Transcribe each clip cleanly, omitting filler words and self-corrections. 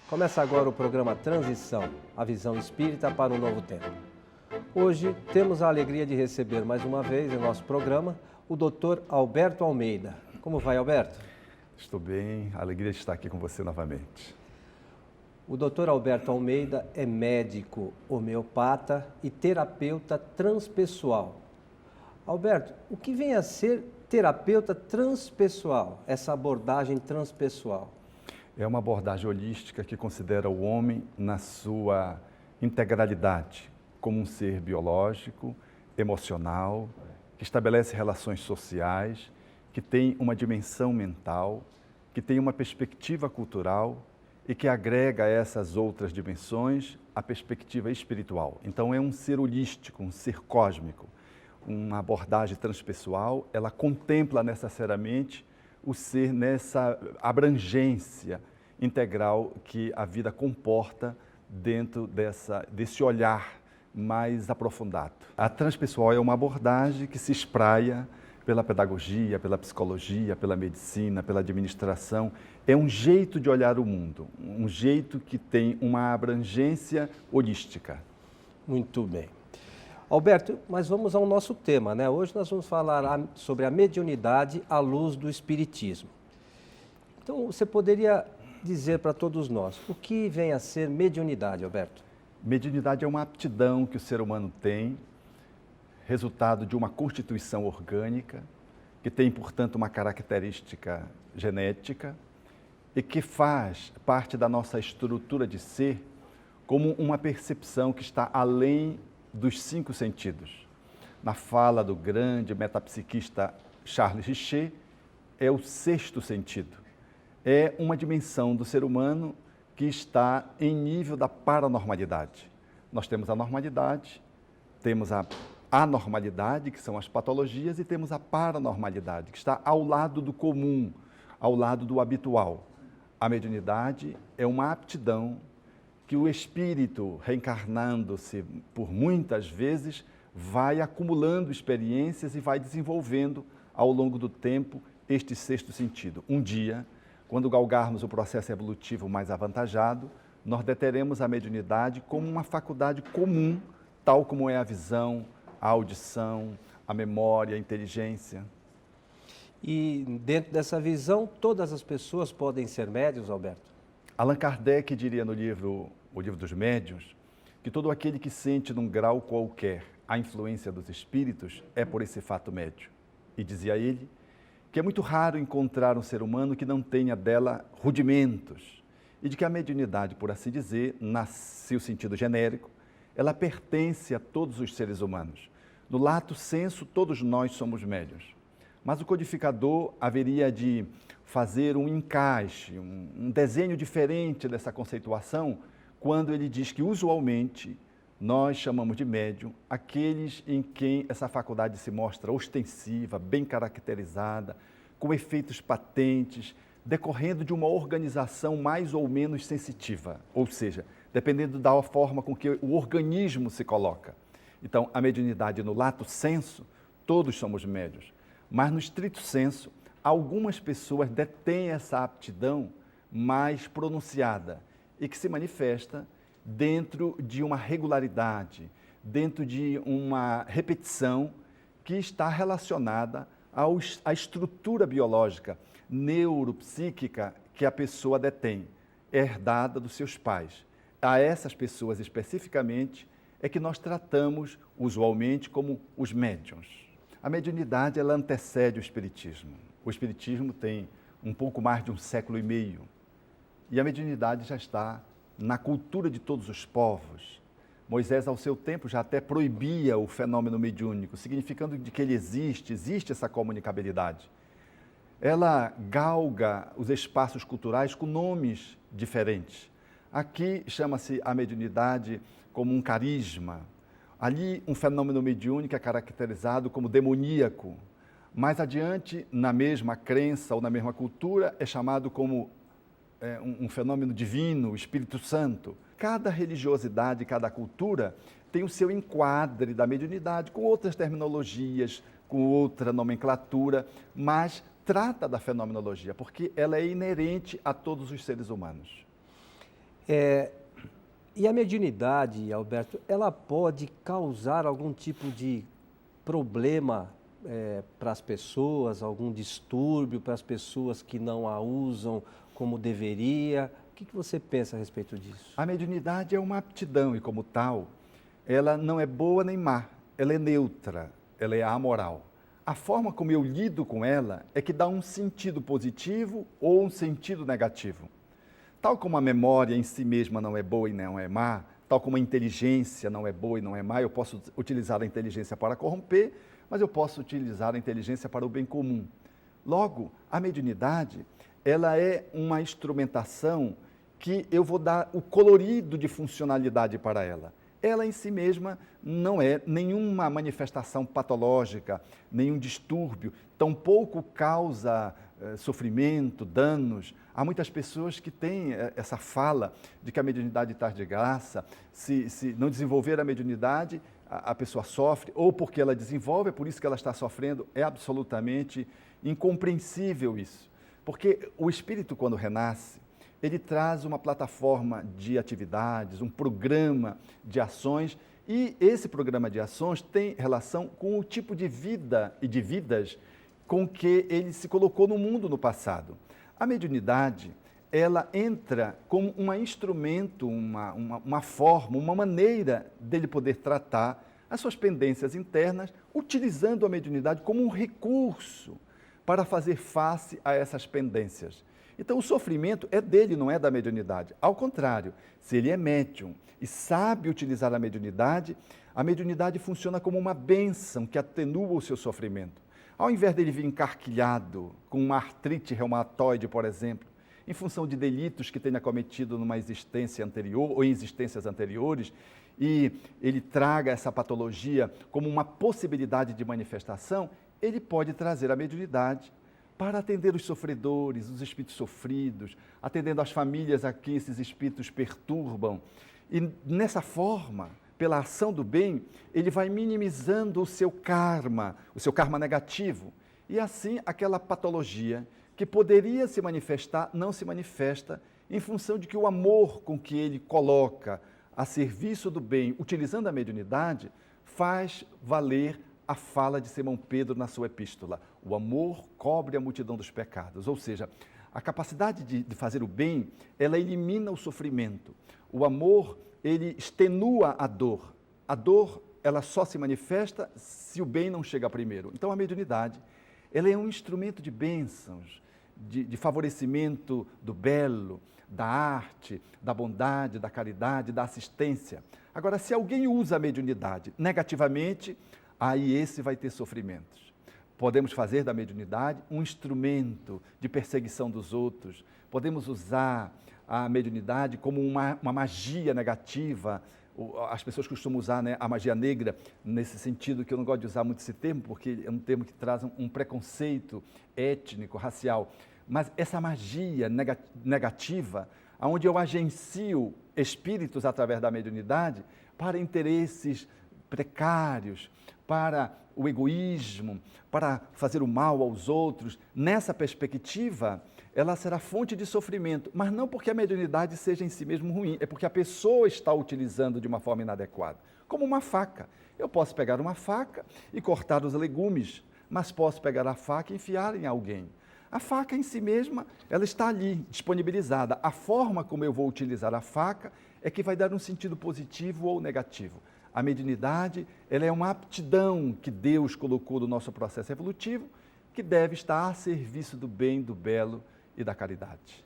Começa agora o programa Transição, a visão espírita para um novo tempo. Hoje temos a alegria de receber mais uma vez em nosso programa o Dr. Alberto Almeida. Como vai, Alberto? Estou bem, alegria de estar aqui com você novamente. O Dr. Alberto Almeida é médico, homeopata e terapeuta transpessoal. Alberto, o que vem a ser terapeuta transpessoal, essa abordagem transpessoal? É uma abordagem holística que considera o homem na sua integralidade, como um ser biológico, emocional, que estabelece relações sociais, que tem uma dimensão mental, que tem uma perspectiva cultural e que agrega a essas outras dimensões a perspectiva espiritual. Então é um ser holístico, um ser cósmico. Uma abordagem transpessoal, ela contempla necessariamente o ser nessa abrangência integral que a vida comporta dentro desse olhar mais aprofundado. A transpessoal é uma abordagem que se espraia pela pedagogia, pela psicologia, pela medicina, pela administração. É um jeito de olhar o mundo, um jeito que tem uma abrangência holística. Muito bem. Alberto, mas vamos ao nosso tema, né? Hoje nós vamos falar sobre a mediunidade à luz do Espiritismo. Então, você poderia dizer para todos nós, o que vem a ser mediunidade, Alberto? Mediunidade é uma aptidão que o ser humano tem, resultado de uma constituição orgânica, que tem, portanto, uma característica genética e que faz parte da nossa estrutura de ser como uma percepção que está além dos 5 sentidos. Na fala do grande metapsiquista Charles Richer, é o 6º sentido. É uma dimensão do ser humano que está em nível da paranormalidade. Nós temos a normalidade, temos a anormalidade, que são as patologias, e temos a paranormalidade, que está ao lado do comum, ao lado do habitual. A mediunidade é uma aptidão que o espírito, reencarnando-se por muitas vezes, vai acumulando experiências e vai desenvolvendo ao longo do tempo este 6º sentido. Um dia, quando galgarmos o processo evolutivo mais avantajado, nós deteremos a mediunidade como uma faculdade comum, tal como é a visão, a audição, a memória, a inteligência. E dentro dessa visão, todas as pessoas podem ser médiuns, Alberto? Allan Kardec diria no livro O Livro dos Médiuns, que todo aquele que sente num grau qualquer a influência dos espíritos é por esse fato médio. E dizia ele que é muito raro encontrar um ser humano que não tenha dela rudimentos e de que a mediunidade, por assim dizer, no seu sentido genérico, ela pertence a todos os seres humanos. No lato sensu, todos nós somos médiuns. Mas o codificador haveria de fazer um encaixe, um desenho diferente dessa conceituação, quando ele diz que, usualmente, nós chamamos de médium aqueles em quem essa faculdade se mostra ostensiva, bem caracterizada, com efeitos patentes, decorrendo de uma organização mais ou menos sensitiva, ou seja, dependendo da forma com que o organismo se coloca. Então, a mediunidade no lato sensu, todos somos médiuns, mas no estrito sensu, algumas pessoas detêm essa aptidão mais pronunciada e que se manifesta dentro de uma regularidade, dentro de uma repetição que está relacionada à estrutura biológica, neuropsíquica que a pessoa detém, herdada dos seus pais. A essas pessoas especificamente é que nós tratamos usualmente como os médiuns. A mediunidade, ela antecede o espiritismo. O espiritismo tem um pouco mais de 1,5 séculos e a mediunidade já está na cultura de todos os povos. Moisés, ao seu tempo, já até proibia o fenômeno mediúnico, significando de que ele existe essa comunicabilidade. Ela galga os espaços culturais com nomes diferentes. Aqui chama-se a mediunidade como um carisma. Ali, um fenômeno mediúnico é caracterizado como demoníaco. Mais adiante, na mesma crença ou na mesma cultura, é chamado como um fenômeno divino, o Espírito Santo. Cada religiosidade, cada cultura tem o seu enquadre da mediunidade, com outras terminologias, com outra nomenclatura, mas trata da fenomenologia, porque ela é inerente a todos os seres humanos. E a mediunidade, Alberto, ela pode causar algum tipo de problema para as pessoas, algum distúrbio para as pessoas que não a usam como deveria? O que você pensa a respeito disso? A mediunidade é uma aptidão e, como tal, ela não é boa nem má, ela é neutra, ela é amoral. A forma como eu lido com ela é que dá um sentido positivo ou um sentido negativo. Tal como a memória em si mesma não é boa e não é má, tal como a inteligência não é boa e não é má, eu posso utilizar a inteligência para corromper, mas eu posso utilizar a inteligência para o bem comum. Logo, a mediunidade, ela é uma instrumentação que eu vou dar o colorido de funcionalidade para ela. Ela em si mesma não é nenhuma manifestação patológica, nenhum distúrbio, tampouco causa sofrimento, danos. Há muitas pessoas que têm essa fala de que a mediunidade traz de graça, se não desenvolver a mediunidade, a pessoa sofre, ou porque ela desenvolve, é por isso que ela está sofrendo. É absolutamente incompreensível isso, porque o espírito, quando renasce, ele traz uma plataforma de atividades, um programa de ações, e esse programa de ações tem relação com o tipo de vida e de vidas com que ele se colocou no mundo no passado. A mediunidade, ela entra como um instrumento, uma forma, uma maneira dele poder tratar as suas pendências internas, utilizando a mediunidade como um recurso para fazer face a essas pendências. Então, o sofrimento é dele, não é da mediunidade. Ao contrário, se ele é médium e sabe utilizar a mediunidade funciona como uma bênção que atenua o seu sofrimento. Ao invés dele vir encarquilhado, com uma artrite reumatoide, por exemplo, em função de delitos que tenha cometido numa existência anterior ou em existências anteriores, e ele traga essa patologia como uma possibilidade de manifestação, ele pode trazer a mediunidade para atender os sofredores, os espíritos sofridos, atendendo as famílias a que esses espíritos perturbam. E nessa forma, pela ação do bem, ele vai minimizando o seu karma negativo. E assim, aquela patologia que poderia se manifestar, não se manifesta, em função de que o amor com que ele coloca a serviço do bem, utilizando a mediunidade, faz valer a fala de Simão Pedro na sua epístola. O amor cobre a multidão dos pecados. Ou seja, a capacidade de fazer o bem, ela elimina o sofrimento. O amor, ele extenua a dor. A dor, ela só se manifesta se o bem não chega primeiro. Então, a mediunidade, ela é um instrumento de bênçãos, de favorecimento do belo, da arte, da bondade, da caridade, da assistência. Agora, se alguém usa a mediunidade negativamente, aí esse vai ter sofrimentos. Podemos fazer da mediunidade um instrumento de perseguição dos outros. Podemos usar a mediunidade como uma magia negativa. As pessoas costumam usar, né, a magia negra nesse sentido, que eu não gosto de usar muito esse termo, porque é um termo que traz um preconceito étnico, racial. Mas essa magia negativa, onde eu agencio espíritos através da mediunidade para interesses precários, para o egoísmo, para fazer o mal aos outros, nessa perspectiva, ela será fonte de sofrimento, mas não porque a mediunidade seja em si mesmo ruim, é porque a pessoa está utilizando de uma forma inadequada, como uma faca. Eu posso pegar uma faca e cortar os legumes, mas posso pegar a faca e enfiar em alguém. A faca em si mesma, ela está ali, disponibilizada. A forma como eu vou utilizar a faca é que vai dar um sentido positivo ou negativo. A mediunidade, ela é uma aptidão que Deus colocou no nosso processo evolutivo, que deve estar a serviço do bem, do belo e da caridade.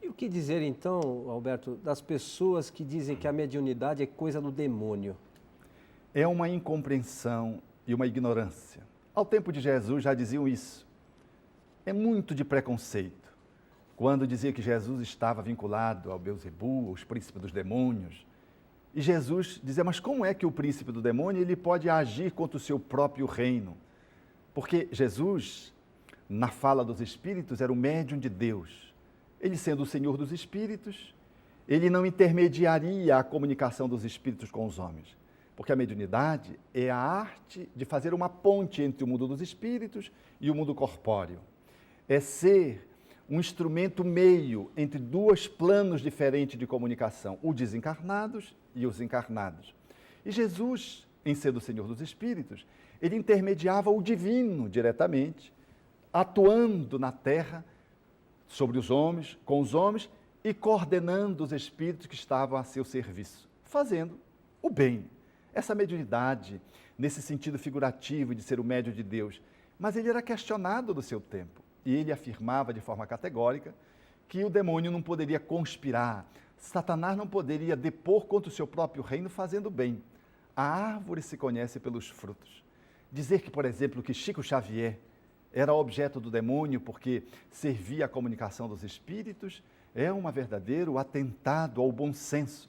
E o que dizer então, Alberto, das pessoas que dizem que a mediunidade é coisa do demônio? É uma incompreensão e uma ignorância. Ao tempo de Jesus já diziam isso. É muito de preconceito. Quando dizia que Jesus estava vinculado ao Beelzebul, aos príncipes dos demônios, e Jesus dizia, mas como é que o príncipe do demônio ele pode agir contra o seu próprio reino? Porque Jesus, na fala dos espíritos, era o médium de Deus. Ele sendo o Senhor dos espíritos, ele não intermediaria a comunicação dos espíritos com os homens. Porque a mediunidade é a arte de fazer uma ponte entre o mundo dos espíritos e o mundo corpóreo. é ser um instrumento meio entre dois planos diferentes de comunicação, os desencarnados e os encarnados. E Jesus, em sendo o Senhor dos Espíritos, ele intermediava o divino diretamente, atuando na terra, sobre os homens, com os homens, e coordenando os espíritos que estavam a seu serviço, fazendo o bem. Essa mediunidade, nesse sentido figurativo de ser o médium de Deus, mas ele era questionado do seu tempo, e ele afirmava de forma categórica que o demônio não poderia conspirar, Satanás não poderia depor contra o seu próprio reino fazendo bem. A árvore se conhece pelos frutos. Dizer que, por exemplo, que Chico Xavier era objeto do demônio porque servia à comunicação dos espíritos, é um verdadeiro atentado ao bom senso.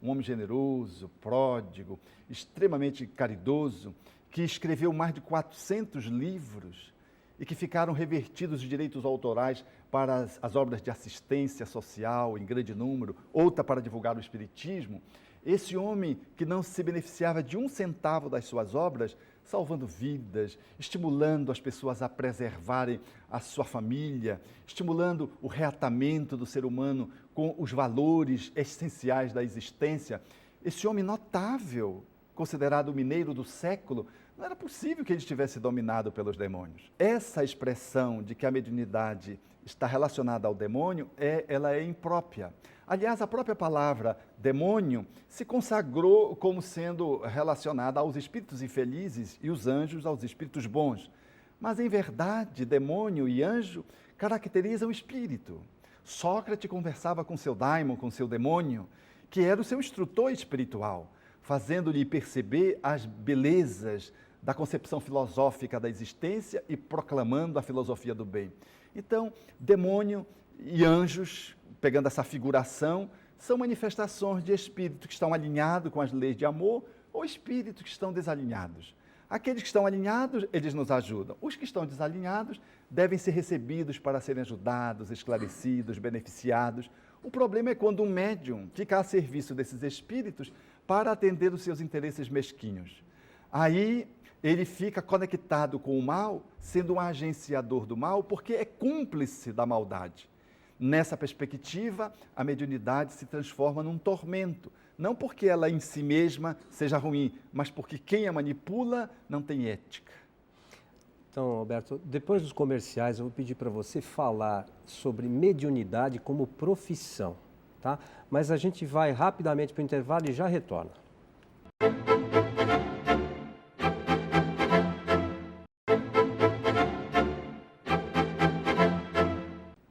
Um homem generoso, pródigo, extremamente caridoso, que escreveu mais de 400 livros e que ficaram revertidos os direitos autorais para as obras de assistência social, em grande número, outra para divulgar o espiritismo. Esse homem que não se beneficiava de um centavo das suas obras, salvando vidas, estimulando as pessoas a preservarem a sua família, estimulando o reatamento do ser humano com os valores essenciais da existência. Esse homem notável, considerado o mineiro do século, não era possível que ele estivesse dominado pelos demônios. Essa expressão de que a mediunidade está relacionada ao demônio, ela é imprópria. Aliás, a própria palavra demônio se consagrou como sendo relacionada aos espíritos infelizes e os anjos aos espíritos bons. Mas, em verdade, demônio e anjo caracterizam o espírito. Sócrates conversava com seu daimon, com seu demônio, que era o seu instrutor espiritual, fazendo-lhe perceber as belezas da concepção filosófica da existência e proclamando a filosofia do bem. Então, demônio e anjos, pegando essa figuração, são manifestações de espíritos que estão alinhados com as leis de amor ou espíritos que estão desalinhados. Aqueles que estão alinhados, eles nos ajudam. Os que estão desalinhados devem ser recebidos para serem ajudados, esclarecidos, beneficiados. O problema é quando um médium fica a serviço desses espíritos para atender os seus interesses mesquinhos. Aí ele fica conectado com o mal, sendo um agenciador do mal, porque é cúmplice da maldade. Nessa perspectiva, a mediunidade se transforma num tormento, não porque ela em si mesma seja ruim, mas porque quem a manipula não tem ética. Então, Alberto, depois dos comerciais, eu vou pedir para você falar sobre mediunidade como profissão, tá? Mas a gente vai rapidamente para o intervalo e já retorna.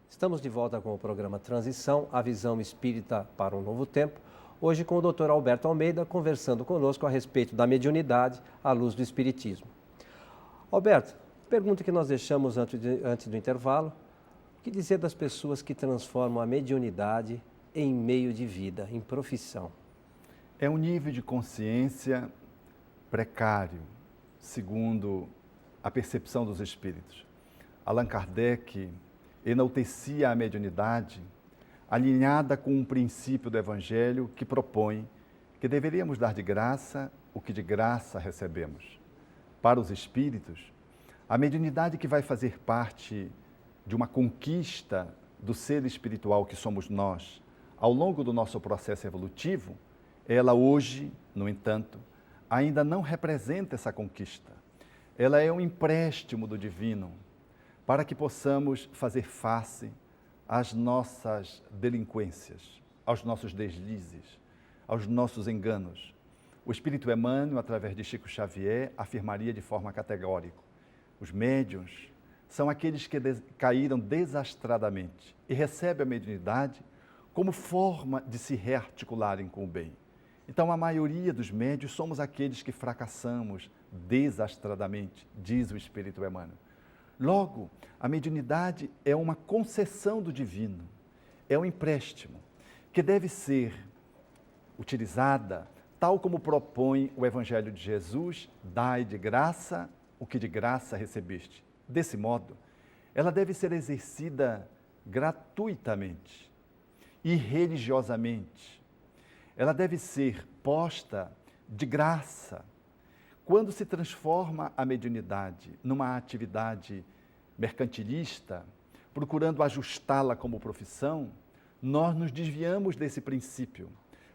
Estamos de volta com o programa Transição, a visão espírita para um novo tempo. Hoje com o Dr. Alberto Almeida, conversando conosco a respeito da mediunidade à luz do espiritismo. Alberto, pergunta que nós deixamos antes do intervalo. O que dizer das pessoas que transformam a mediunidade em meio de vida, em profissão? É um nível de consciência precário, segundo a percepção dos espíritos. Allan Kardec enaltecia a mediunidade alinhada com um princípio do Evangelho que propõe que deveríamos dar de graça o que de graça recebemos. Para os espíritos, a mediunidade que vai fazer parte de uma conquista do ser espiritual que somos nós, ao longo do nosso processo evolutivo, ela hoje, no entanto, ainda não representa essa conquista. Ela é um empréstimo do divino para que possamos fazer face às nossas delinquências, aos nossos deslizes, aos nossos enganos. O Espírito Emmanuel, através de Chico Xavier, afirmaria de forma categórica: os médiuns são aqueles que caíram desastradamente e recebem a mediunidade como forma de se rearticularem com o bem. Então, a maioria dos médiuns somos aqueles que fracassamos desastradamente, diz o Espírito Emmanuel. Logo, a mediunidade é uma concessão do divino, é um empréstimo que deve ser utilizada tal como propõe o Evangelho de Jesus: dai de graça o que de graça recebeste. Desse modo, ela deve ser exercida gratuitamente e religiosamente. Ela deve ser posta de graça. Quando se transforma a mediunidade numa atividade mercantilista, procurando ajustá-la como profissão, nós nos desviamos desse princípio,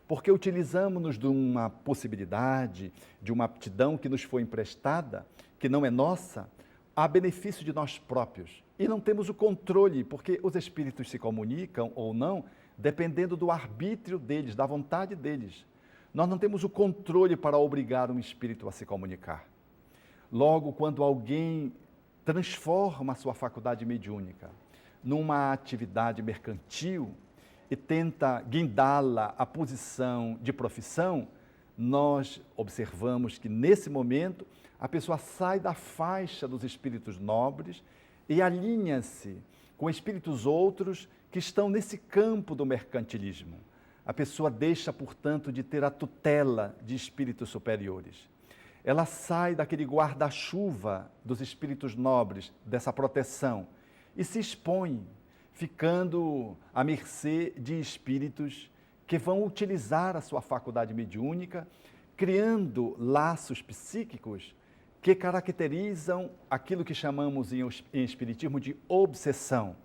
porque utilizamos-nos de uma possibilidade, de uma aptidão que nos foi emprestada, que não é nossa, a benefício de nós próprios. E não temos o controle, porque os espíritos se comunicam ou não, dependendo do arbítrio deles, da vontade deles. Nós não temos o controle para obrigar um espírito a se comunicar. Logo, quando alguém transforma a sua faculdade mediúnica numa atividade mercantil e tenta guindá-la à posição de profissão, nós observamos que, nesse momento, a pessoa sai da faixa dos espíritos nobres e alinha-se com espíritos outros que estão nesse campo do mercantilismo. A pessoa deixa, portanto, de ter a tutela de espíritos superiores. Ela sai daquele guarda-chuva dos espíritos nobres, dessa proteção, e se expõe, ficando à mercê de espíritos que vão utilizar a sua faculdade mediúnica, criando laços psíquicos que caracterizam aquilo que chamamos em espiritismo de obsessão,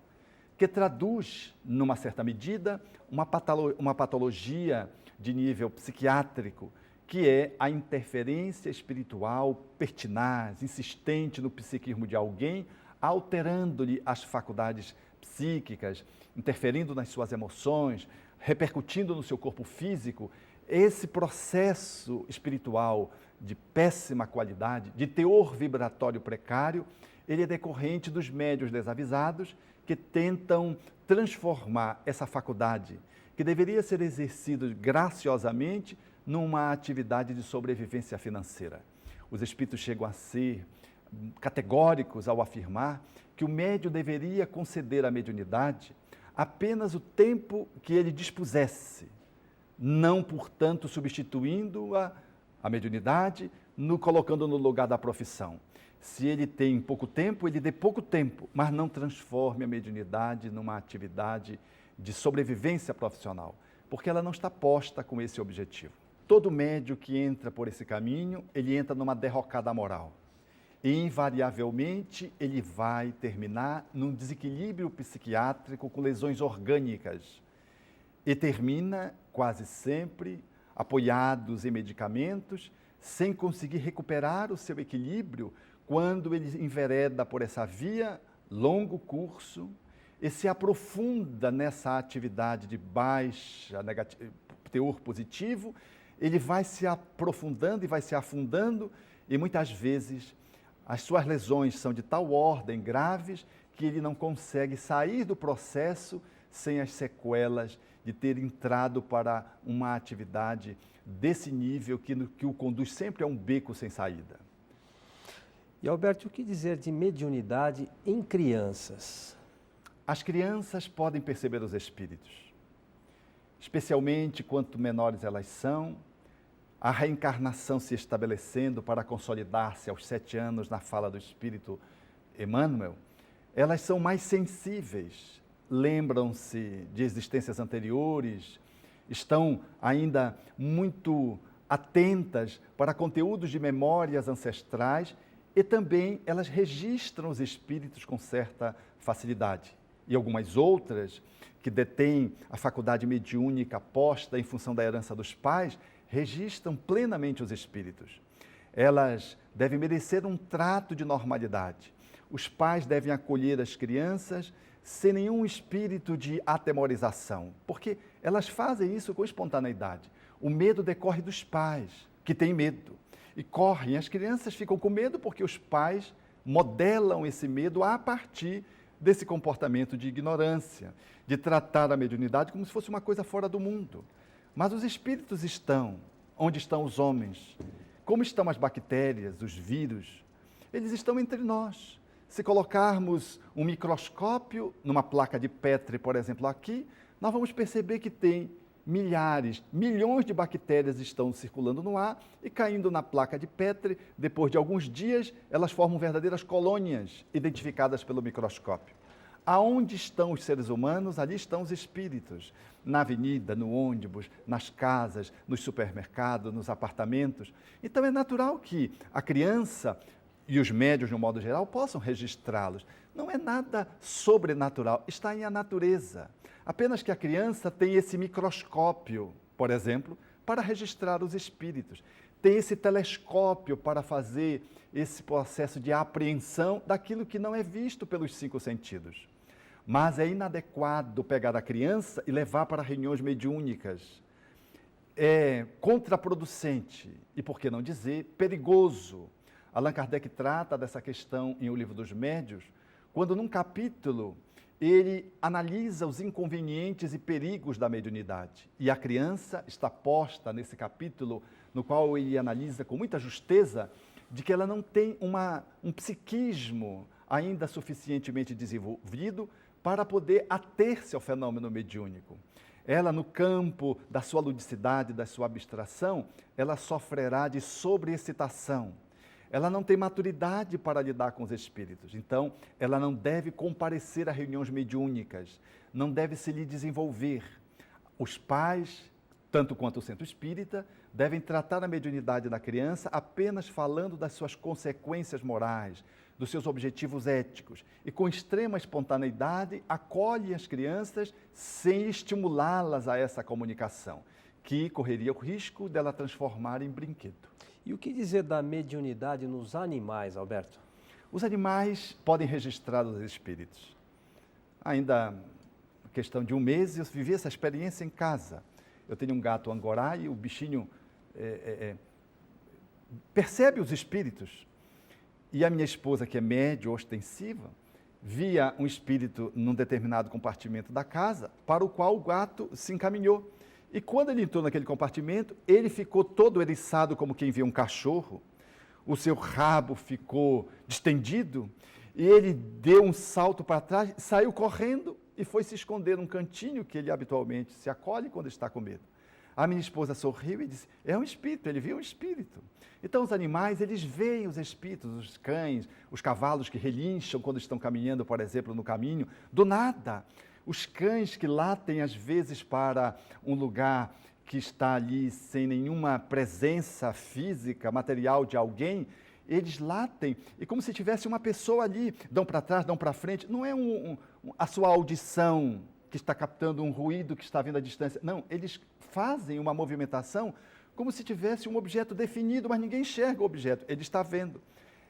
que traduz, numa certa medida, uma patologia de nível psiquiátrico, que é a interferência espiritual pertinaz, insistente no psiquismo de alguém, alterando-lhe as faculdades psíquicas, interferindo nas suas emoções, repercutindo no seu corpo físico. Esse processo espiritual de péssima qualidade, de teor vibratório precário, ele é decorrente dos médiuns desavisados que tentam transformar essa faculdade, que deveria ser exercida graciosamente, numa atividade de sobrevivência financeira. Os espíritos chegam a ser categóricos ao afirmar que o médium deveria conceder à mediunidade apenas o tempo que ele dispusesse, não, portanto, substituindo a mediunidade, colocando no lugar da profissão. Se ele tem pouco tempo, ele dê pouco tempo, mas não transforme a mediunidade numa atividade de sobrevivência profissional, porque ela não está posta com esse objetivo. Todo médium que entra por esse caminho, ele entra numa derrocada moral. E, invariavelmente, ele vai terminar num desequilíbrio psiquiátrico com lesões orgânicas. E termina, quase sempre, apoiados em medicamentos, sem conseguir recuperar o seu equilíbrio quando ele envereda por essa via, longo curso, e se aprofunda nessa atividade de baixa teor positivo, ele vai se aprofundando e vai se afundando, e muitas vezes as suas lesões são de tal ordem graves que ele não consegue sair do processo sem as sequelas de ter entrado para uma atividade desse nível que o conduz sempre a um beco sem saída. E Alberto, o que dizer de mediunidade em crianças? As crianças podem perceber os espíritos, especialmente quanto menores elas são, a reencarnação se estabelecendo para consolidar-se aos 7 anos na fala do Espírito Emmanuel, elas são mais sensíveis, lembram-se de existências anteriores, estão ainda muito atentas para conteúdos de memórias ancestrais e também elas registram os espíritos com certa facilidade. E algumas outras, que detêm a faculdade mediúnica posta em função da herança dos pais, registram plenamente os espíritos. Elas devem merecer um trato de normalidade. Os pais devem acolher as crianças sem nenhum espírito de atemorização, porque elas fazem isso com espontaneidade. O medo decorre dos pais, que têm medo, e correm. As crianças ficam com medo porque os pais modelam esse medo a partir desse comportamento de ignorância, de tratar a mediunidade como se fosse uma coisa fora do mundo. Mas os espíritos estão onde estão os homens. Como estão as bactérias, os vírus? Eles estão entre nós. Se colocarmos um microscópio numa placa de Petri, por exemplo, aqui, nós vamos perceber que tem milhares, milhões de bactérias estão circulando no ar e caindo na placa de Petri. Depois de alguns dias, elas formam verdadeiras colônias identificadas pelo microscópio. Aonde estão os seres humanos, ali estão os espíritos. Na avenida, no ônibus, nas casas, nos supermercados, nos apartamentos. Então é natural que a criança e os médiuns, de um modo geral, possam registrá-los. Não é nada sobrenatural, está em a natureza. Apenas que a criança tem esse microscópio, por exemplo, para registrar os espíritos. Tem esse telescópio para fazer esse processo de apreensão daquilo que não é visto pelos 5 sentidos. Mas é inadequado pegar a criança e levar para reuniões mediúnicas. É contraproducente e, por que não dizer, perigoso. Allan Kardec trata dessa questão em O Livro dos Médiuns, quando num capítulo ele analisa os inconvenientes e perigos da mediunidade. E a criança está posta nesse capítulo, no qual ele analisa com muita justeza, de que ela não tem um psiquismo ainda suficientemente desenvolvido para poder ater-se ao fenômeno mediúnico. Ela, no campo da sua ludicidade, da sua abstração, ela sofrerá de sobreexcitação. Ela não tem maturidade para lidar com os espíritos. Então, ela não deve comparecer a reuniões mediúnicas, não deve se lhe desenvolver. Os pais, tanto quanto o centro espírita, devem tratar a mediunidade da criança apenas falando das suas consequências morais, dos seus objetivos éticos, e com extrema espontaneidade acolhe as crianças sem estimulá-las a essa comunicação, que correria o risco dela transformar em brinquedo. E o que dizer da mediunidade nos animais, Alberto? Os animais podem registrar os espíritos. Ainda questão de um mês, eu vivi essa experiência em casa. Eu tenho um gato angorá e o bichinho percebe os espíritos. E a minha esposa, que é médio, ostensiva, via um espírito num determinado compartimento da casa, para o qual o gato se encaminhou. E quando ele entrou naquele compartimento, ele ficou todo eriçado como quem vê um cachorro, o seu rabo ficou distendido, e ele deu um salto para trás, saiu correndo e foi se esconder num cantinho que ele habitualmente se acolhe quando está com medo. A minha esposa sorriu e disse, é um espírito, ele viu um espírito. Então os animais, eles veem os espíritos, os cães, os cavalos que relincham quando estão caminhando, por exemplo, no caminho, do nada. Os cães que latem às vezes para um lugar que está ali sem nenhuma presença física, material de alguém, eles latem e como se tivesse uma pessoa ali, dão para trás, dão para frente. Não é a sua audição que está captando um ruído que está vindo à distância. Não, eles fazem uma movimentação como se tivesse um objeto definido, mas ninguém enxerga o objeto, ele está vendo.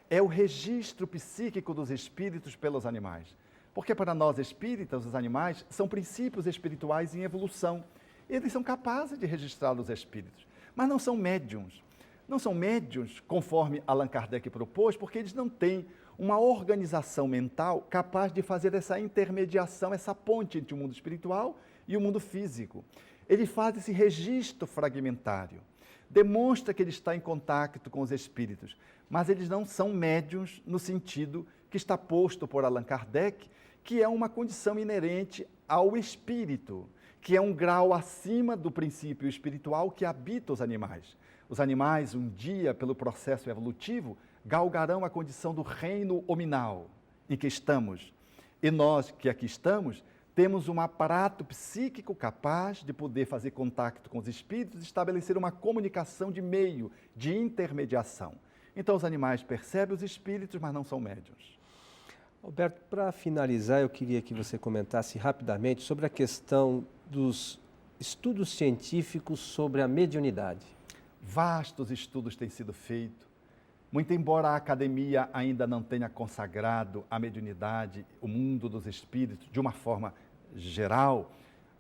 É o registro psíquico dos espíritos pelos animais. Porque para nós espíritas, os animais são princípios espirituais em evolução. Eles são capazes de registrar os espíritos, mas não são médiuns. Não são médiuns, conforme Allan Kardec propôs, porque eles não têm uma organização mental capaz de fazer essa intermediação, essa ponte entre o mundo espiritual e o mundo físico. Ele faz esse registro fragmentário, demonstra que ele está em contato com os espíritos, mas eles não são médiuns no sentido que está posto por Allan Kardec, que é uma condição inerente ao espírito, que é um grau acima do princípio espiritual que habita os animais. Os animais, um dia, pelo processo evolutivo, galgarão a condição do reino hominal em que estamos. E nós, que aqui estamos, temos um aparato psíquico capaz de poder fazer contato com os espíritos e estabelecer uma comunicação de meio, de intermediação. Então, os animais percebem os espíritos, mas não são médiuns. Alberto, para finalizar, eu queria que você comentasse rapidamente sobre a questão dos estudos científicos sobre a mediunidade. Vastos estudos têm sido feitos, muito embora a academia ainda não tenha consagrado a mediunidade, o mundo dos espíritos, de uma forma geral,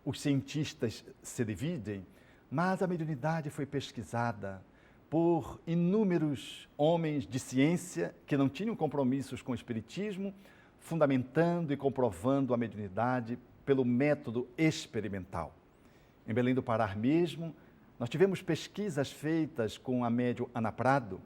os cientistas se dividem, mas a mediunidade foi pesquisada por inúmeros homens de ciência que não tinham compromissos com o espiritismo, fundamentando e comprovando a mediunidade pelo método experimental. Em Belém do Pará mesmo, nós tivemos pesquisas feitas com a médium Ana Prado,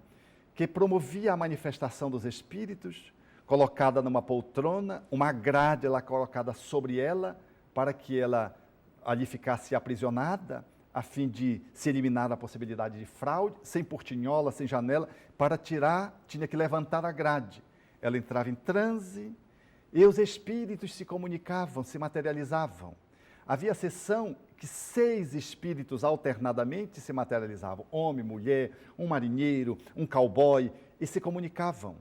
que promovia a manifestação dos espíritos, colocada numa poltrona, uma grade lá colocada sobre ela, para que ela ali ficasse aprisionada, a fim de se eliminar a possibilidade de fraude, sem portinhola, sem janela, para tirar, tinha que levantar a grade. Ela entrava em transe e os espíritos se comunicavam, se materializavam. Havia sessão que 6 espíritos alternadamente se materializavam, homem, mulher, um marinheiro, um cowboy, e se comunicavam.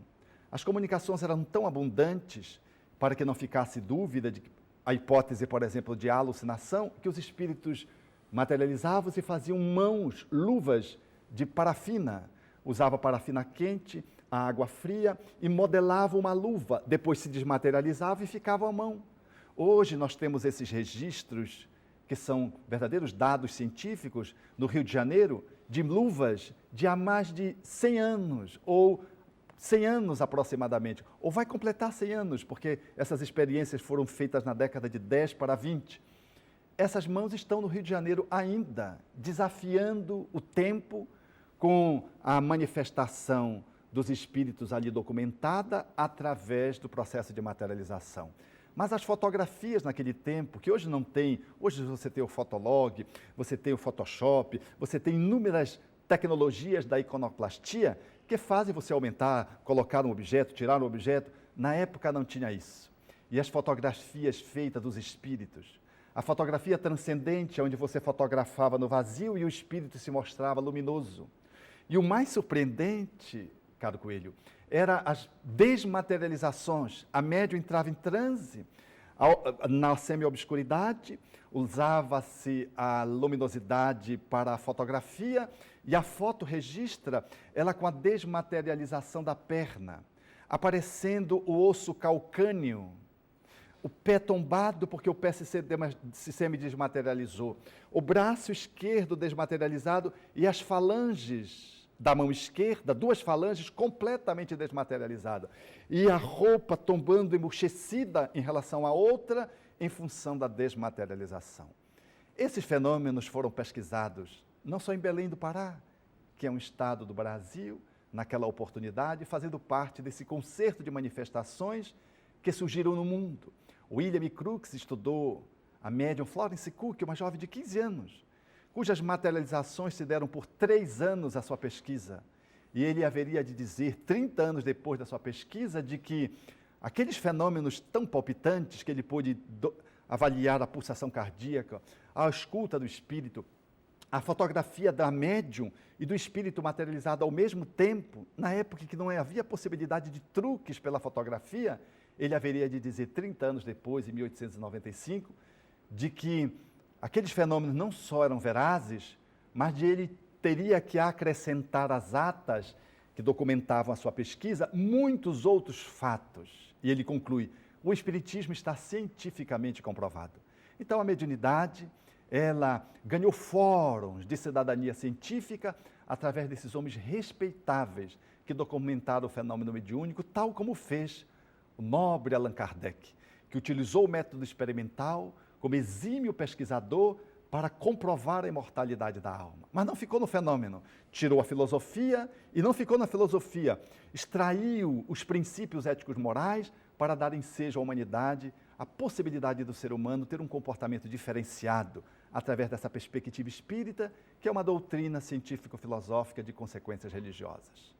As comunicações eram tão abundantes para que não ficasse dúvida de a hipótese, por exemplo, de alucinação, que os espíritos materializavam e faziam mãos, luvas de parafina. Usava parafina quente, a água fria e modelava uma luva. Depois se desmaterializava e ficava a mão. Hoje nós temos esses registros, que são verdadeiros dados científicos, no Rio de Janeiro, de luvas de há mais de 100 anos, ou 100 anos aproximadamente, ou vai completar 100 anos, porque essas experiências foram feitas na década de 10 para 20. Essas mãos estão no Rio de Janeiro ainda, desafiando o tempo com a manifestação dos espíritos ali documentada através do processo de materialização. Mas as fotografias naquele tempo, que hoje não tem, hoje você tem o Fotolog, você tem o Photoshop, você tem inúmeras tecnologias da iconoclastia que fazem você aumentar, colocar um objeto, tirar um objeto. Na época não tinha isso. E as fotografias feitas dos espíritos, a fotografia transcendente, onde você fotografava no vazio e o espírito se mostrava luminoso. E o mais surpreendente, caro Coelho, era as desmaterializações. A médium entrava em transe, na semi-obscuridade, usava-se a luminosidade para a fotografia e a foto registra ela com a desmaterialização da perna, aparecendo o osso calcâneo, o pé tombado porque o pé se semi-desmaterializou, o braço esquerdo desmaterializado e as falanges da mão esquerda, 2 falanges completamente desmaterializadas. E a roupa tombando emurchecida em relação à outra, em função da desmaterialização. Esses fenômenos foram pesquisados, não só em Belém do Pará, que é um estado do Brasil, naquela oportunidade, fazendo parte desse concerto de manifestações que surgiram no mundo. William Crookes estudou a médium Florence Cook, uma jovem de 15 anos, cujas materializações se deram por 3 anos a sua pesquisa. E ele haveria de dizer, 30 anos depois da sua pesquisa, de que aqueles fenômenos tão palpitantes que ele pôde avaliar a pulsação cardíaca, a escuta do espírito, a fotografia da médium e do espírito materializado ao mesmo tempo, na época que não havia possibilidade de truques pela fotografia, ele haveria de dizer 30 anos depois, em 1895, de que aqueles fenômenos não só eram verazes, mas de ele teria que acrescentar às atas que documentavam a sua pesquisa muitos outros fatos. E ele conclui, o espiritismo está cientificamente comprovado. Então a mediunidade, ela ganhou fóruns de cidadania científica através desses homens respeitáveis que documentaram o fenômeno mediúnico, tal como fez o nobre Allan Kardec, que utilizou o método experimental como exímio pesquisador para comprovar a imortalidade da alma. Mas não ficou no fenômeno, tirou a filosofia e não ficou na filosofia, extraiu os princípios éticos morais para dar ensejo à humanidade a possibilidade do ser humano ter um comportamento diferenciado através dessa perspectiva espírita, que é uma doutrina científico-filosófica de consequências religiosas.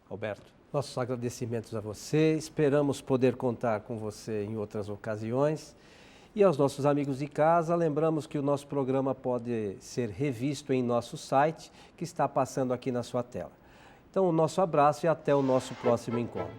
Alberto, nossos agradecimentos a você, esperamos poder contar com você em outras ocasiões. E aos nossos amigos de casa, lembramos que o nosso programa pode ser revisto em nosso site, que está passando aqui na sua tela. Então, o nosso abraço e até o nosso próximo encontro.